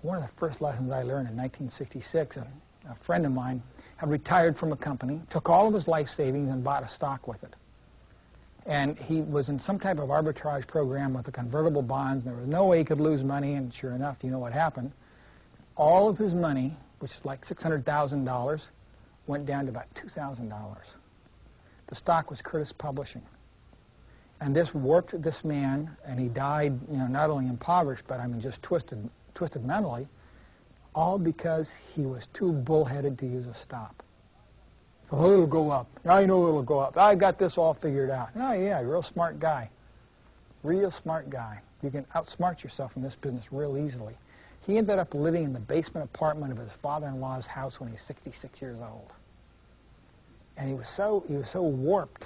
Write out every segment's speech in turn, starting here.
one of the first lessons I learned in 1966. A friend of mine had retired from a company, took all of his life savings and bought a stock with it. And he was in some type of arbitrage program with the convertible bonds, and there was no way he could lose money, and sure enough, you know what happened. All of his money, which is like $600,000, went down to about $2,000. The stock was Curtis Publishing. And this warped this man, and he died, you know, not only impoverished, but I mean just twisted mentally, all because he was too bullheaded to use a stop. Oh, it'll go up. I know it'll go up. I got this all figured out. Oh, yeah, real smart guy. Real smart guy. You can outsmart yourself in this business real easily. He ended up living in the basement apartment of his father-in-law's house when he was 66 years old. And he was so warped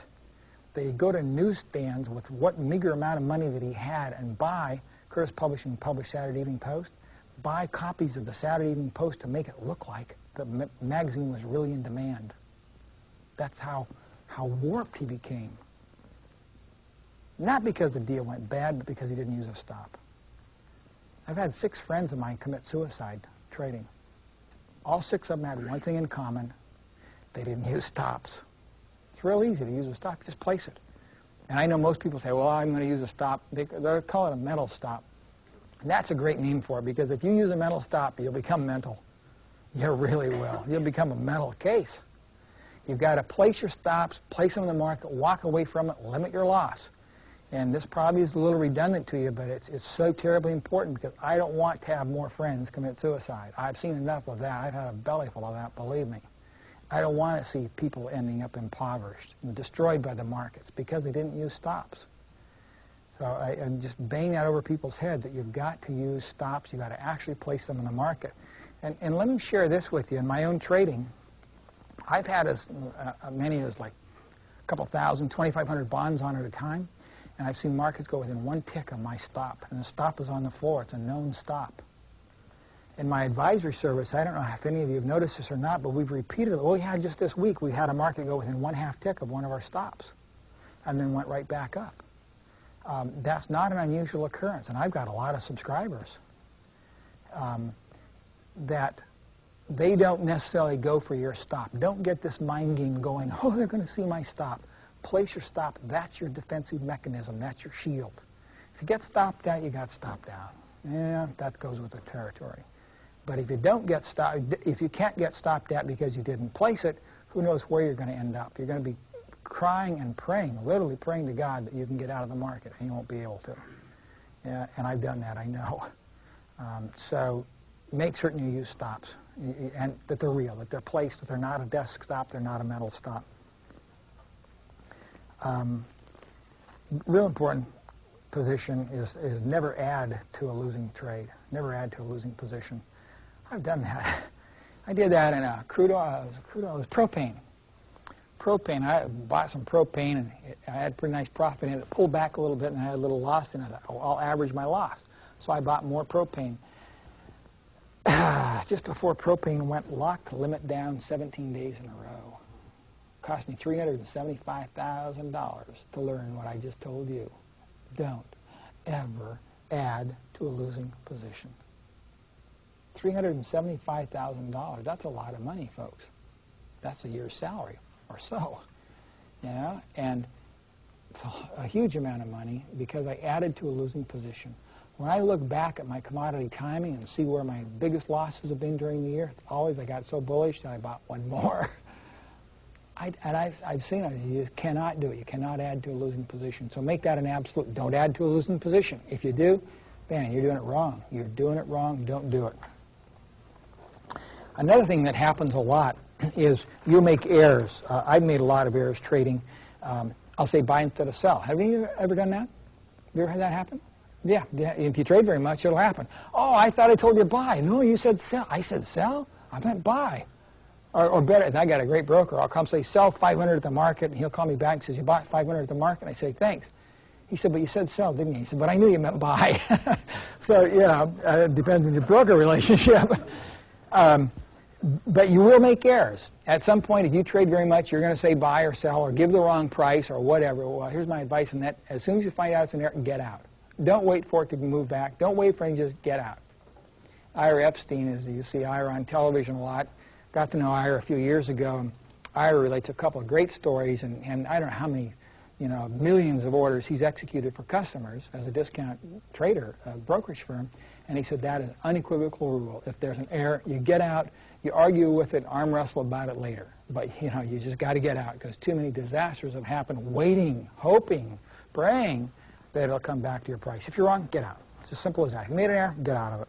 that he'd go to newsstands with what meager amount of money that he had and buy, Curtis Publishing published Saturday Evening Post, buy copies of the Saturday Evening Post to make it look like the magazine was really in demand. That's how warped he became. Not because the deal went bad, but because he didn't use a stop. I've had 6 friends of mine commit suicide trading. All 6 of them had one thing in common. They didn't use stops. It's real easy to use a stop. Just place it. And I know most people say, well, I'm going to use a stop. They call it a mental stop. And that's a great name for it, because if you use a mental stop, you'll become mental. You really will. You'll become a mental case. You've got to place your stops, place them in the market, walk away from it, limit your loss. And this probably is a little redundant to you, but it's so terribly important, because I don't want to have more friends commit suicide. I've seen enough of that. I've had a belly full of that, believe me. I don't want to see people ending up impoverished and destroyed by the markets because they didn't use stops. So I'm just banging that over people's heads that you've got to use stops. You've got to actually place them in the market. And let me share this with you. In my own trading, I've had as many as like a couple thousand, 2,500 bonds on at a time, and I've seen markets go within one tick of my stop, and the stop is on the floor. It's a known stop. In my advisory service, I don't know if any of you have noticed this or not, but we've repeated it. Well, we had just this week, we had a market go within 1/2 tick of one of our stops, and then went right back up. That's not an unusual occurrence, and I've got a lot of subscribers that they don't necessarily go for your stop. Don't get this mind game going, oh, they're going to see my stop. Place your stop. That's your defensive mechanism. That's your shield. If you get stopped out, you got stopped out. Yeah, that goes with the territory. But if you don't get stopped, if you can't get stopped at because you didn't place it, who knows where you're going to end up. You're going to be crying and praying, literally praying to God that you can get out of the market, and you won't be able to. Yeah, and I've done that, I know. So make certain you use stops, and that they're real, that they're placed, that they're not a desk stop, they're not a mental stop. Real important position is never add to a losing trade. Never add to a losing position. I've done that. I did that in a crude oil. It was propane. Propane. I bought some propane, and I had pretty nice profit in it. It pulled back a little bit, and I had a little loss in it. I'll average my loss. So I bought more propane. Just before propane went locked limit down 17 days in a row. Cost me $375,000 to learn what I just told you. Don't ever add to a losing position. $375,000, that's a lot of money, folks. That's a year's salary or so. Yeah, and a huge amount of money because I added to a losing position. When I look back at my commodity timing and see where my biggest losses have been during the year, it's always I got so bullish that I bought one more. I've seen it. You just cannot do it. You cannot add to a losing position. So make that an absolute. Don't add to a losing position. If you do, man, you're doing it wrong. You're doing it wrong. Don't do it. Another thing that happens a lot is you make errors. I've made a lot of errors trading. I'll say buy instead of sell. Have you ever done that? Have you ever had that happen? Yeah. If you trade very much, it'll happen. Oh, I thought I told you buy. No, you said sell. I said sell? I meant buy. Or better, I got a great broker. I'll come say, sell 500 at the market, and he'll call me back and says, you bought 500 at the market? And I say, thanks. He said, but you said sell, didn't you? He said, but I knew you meant buy. So, yeah, it depends on your broker relationship. But you will make errors. At some point, if you trade very much, you're going to say buy or sell or give the wrong price or whatever. Well, here's my advice on that. As soon as you find out it's an error, get out. Don't wait for it to move back. Don't wait for it, just get out. Ira Epstein is, you see Ira on television a lot. Got to know Ira a few years ago. Ira relates a couple of great stories, and I don't know how many, millions of orders he's executed for customers as a discount trader, a brokerage firm. And he said that is an unequivocal rule. If there's an error, you get out, you argue with it, arm wrestle about it later. But, you just got to get out because too many disasters have happened waiting, hoping, praying that it'll come back to your price. If you're wrong, get out. It's as simple as that. If you made an error, get out of it.